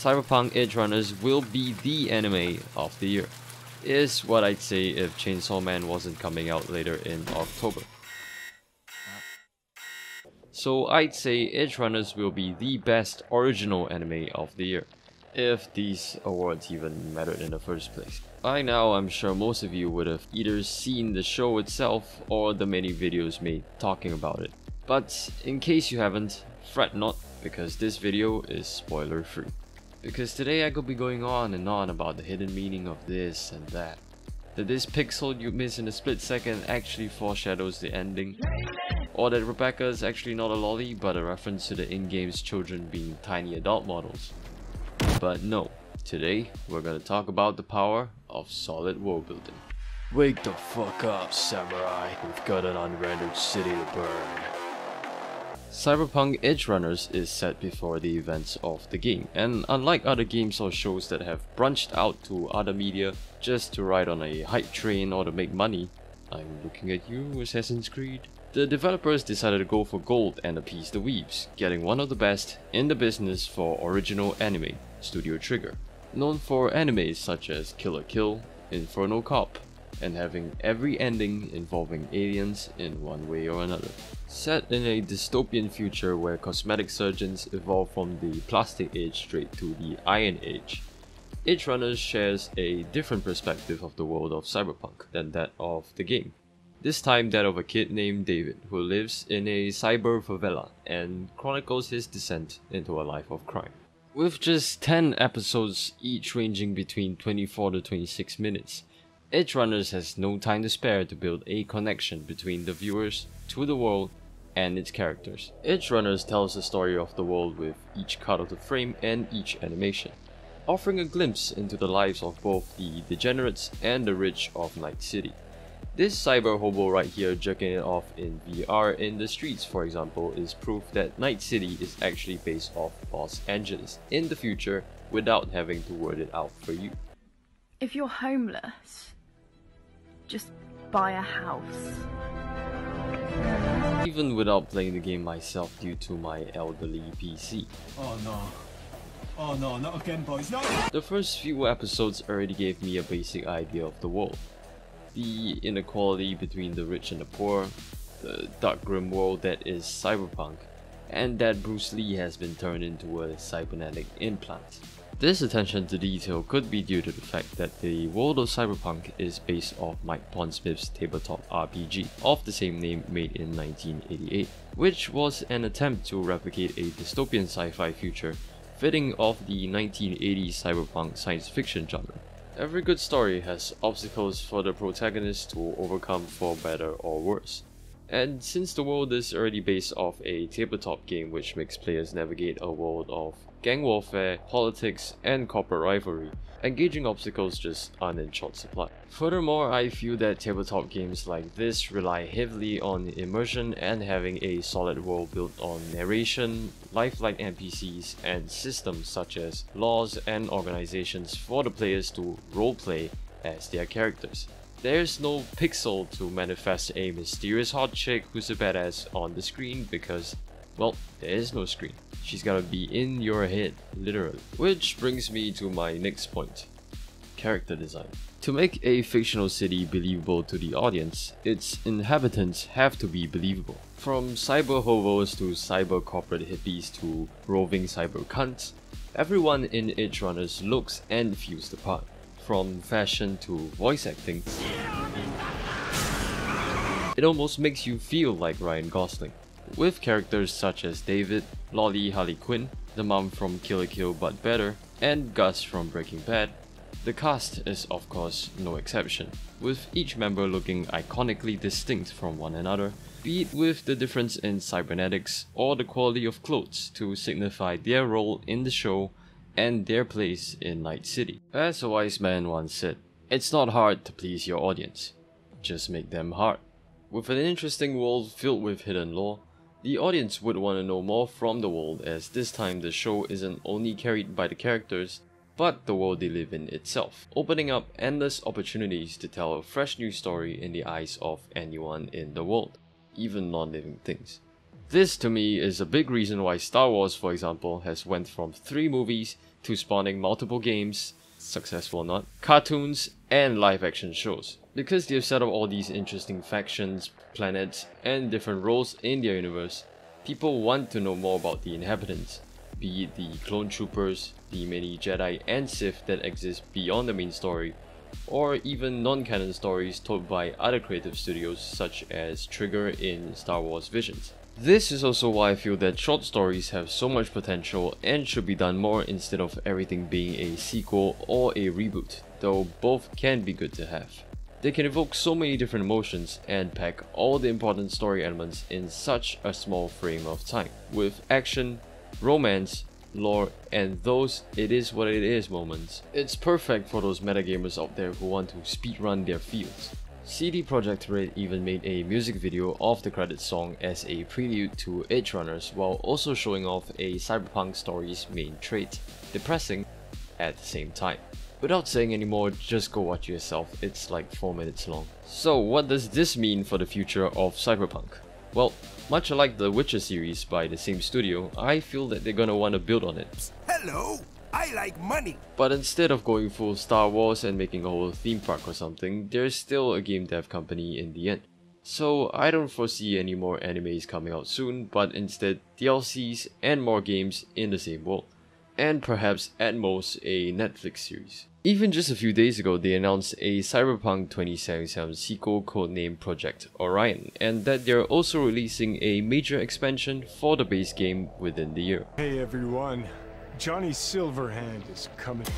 Cyberpunk Edgerunners will be the anime of the year, is what I'd say if Chainsaw Man wasn't coming out later in October. So I'd say Edgerunners will be the best original anime of the year, if these awards even mattered in the first place. By now, I'm sure most of you would have either seen the show itself or the many videos made talking about it. But in case you haven't, fret not, because this video is spoiler free. Because today I could be going on and on about the hidden meaning of this and that. That this pixel you miss in a split second actually foreshadows the ending. Or that Rebecca is actually not a lolly but a reference to the in-game's children being tiny adult models. But no, today we're gonna talk about the power of solid world building. Wake the fuck up, samurai, we've got an unrendered city to burn. Cyberpunk Edgerunners is set before the events of the game, and unlike other games or shows that have branched out to other media just to ride on a hype train or to make money, I'm looking at you, Assassin's Creed. The developers decided to go for gold and appease the weebs, getting one of the best in the business for original anime, Studio Trigger, known for animes such as Kill la Kill, Inferno Cop, and having every ending involving aliens in one way or another. Set in a dystopian future where cosmetic surgeons evolve from the plastic age straight to the iron age, Edgerunners shares a different perspective of the world of Cyberpunk than that of the game. This time that of a kid named David who lives in a cyber favela and chronicles his descent into a life of crime. With just 10 episodes each ranging between 24 to 26 minutes, Edgerunners has no time to spare to build a connection between the viewers to the world and its characters. Edgerunners tells the story of the world with each cut of the frame and each animation, offering a glimpse into the lives of both the degenerates and the rich of Night City. This cyber hobo right here jerking it off in VR in the streets, for example, is proof that Night City is actually based off Los Angeles in the future without having to word it out for you. If you're homeless, just buy a house. Even without playing the game myself due to my elderly PC. Oh no. Oh no, not again boys, no! The first few episodes already gave me a basic idea of the world. The inequality between the rich and the poor, the dark grim world that is Cyberpunk, and that Bruce Lee has been turned into a cybernetic implant. This attention to detail could be due to the fact that the world of Cyberpunk is based off Mike Pondsmith's tabletop RPG of the same name made in 1988, which was an attempt to replicate a dystopian sci-fi future fitting off the 1980s cyberpunk science fiction genre. Every good story has obstacles for the protagonist to overcome for better or worse. And since the world is already based off a tabletop game which makes players navigate a world of gang warfare, politics, and corporate rivalry, engaging obstacles just aren't in short supply. Furthermore, I feel that tabletop games like this rely heavily on immersion and having a solid world built on narration, lifelike NPCs, and systems such as laws and organizations for the players to roleplay as their characters. There's no pixel to manifest a mysterious hot chick who's a badass on the screen because, well, there is no screen. She's gotta be in your head, literally. Which brings me to my next point. Character design. To make a fictional city believable to the audience, its inhabitants have to be believable. From cyber hobos to cyber corporate hippies to roving cyber cunts, everyone in Edgerunners looks and feels the part. From fashion to voice acting, it almost makes you feel like Ryan Gosling. With characters such as David, Lolly Harley Quinn, the mom from Kill la Kill but Better, and Gus from Breaking Bad, the cast is of course no exception, with each member looking iconically distinct from one another, be it with the difference in cybernetics or the quality of clothes to signify their role in the show and their place in Night City. As a wise man once said, it's not hard to please your audience, just make them hard. With an interesting world filled with hidden lore, the audience would want to know more from the world, as this time the show isn't only carried by the characters, but the world they live in itself, opening up endless opportunities to tell a fresh new story in the eyes of anyone in the world, even non-living things. This to me is a big reason why Star Wars, for example, has went from 3 movies to spawning multiple games, successful or not, cartoons, and live action shows. Because they've set up all these interesting factions, planets, and different roles in their universe, people want to know more about the inhabitants, be it the clone troopers, the many Jedi and Sith that exist beyond the main story, or even non-canon stories told by other creative studios such as Trigger in Star Wars Visions. This is also why I feel that short stories have so much potential and should be done more instead of everything being a sequel or a reboot, though both can be good to have. They can evoke so many different emotions and pack all the important story elements in such a small frame of time, with action, romance, lore, and those it is what it is moments. It's perfect for those metagamers out there who want to speedrun their fields. CD Projekt Red even made a music video of the credits song as a prelude to Edgerunners, while also showing off a Cyberpunk story's main trait, depressing at the same time. Without saying any more, just go watch it yourself, it's like 4 minutes long. So what does this mean for the future of Cyberpunk? Well, much like the Witcher series by the same studio, I feel that they're gonna want to build on it. Hello, I like money. But instead of going full Star Wars and making a whole theme park or something, there's still a game dev company in the end. So I don't foresee any more animes coming out soon, but instead DLCs and more games in the same world. And perhaps at most a Netflix series. Even just a few days ago, they announced a Cyberpunk 2077 sequel codenamed Project Orion, and that they're also releasing a major expansion for the base game within the year. Hey everyone, Johnny Silverhand is coming.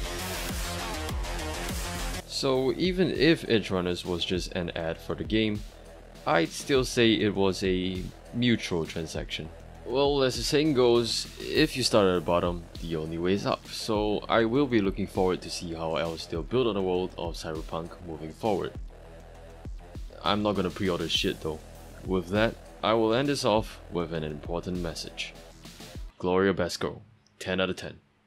So even if Edgerunners was just an ad for the game, I'd still say it was a mutual transaction. Well, as the saying goes, if you start at the bottom, the only way is up. So I will be looking forward to see how else they'll build on the world of Cyberpunk moving forward. I'm not gonna pre-order shit though. With that, I will end this off with an important message. Gloria Basco, 10 out of 10.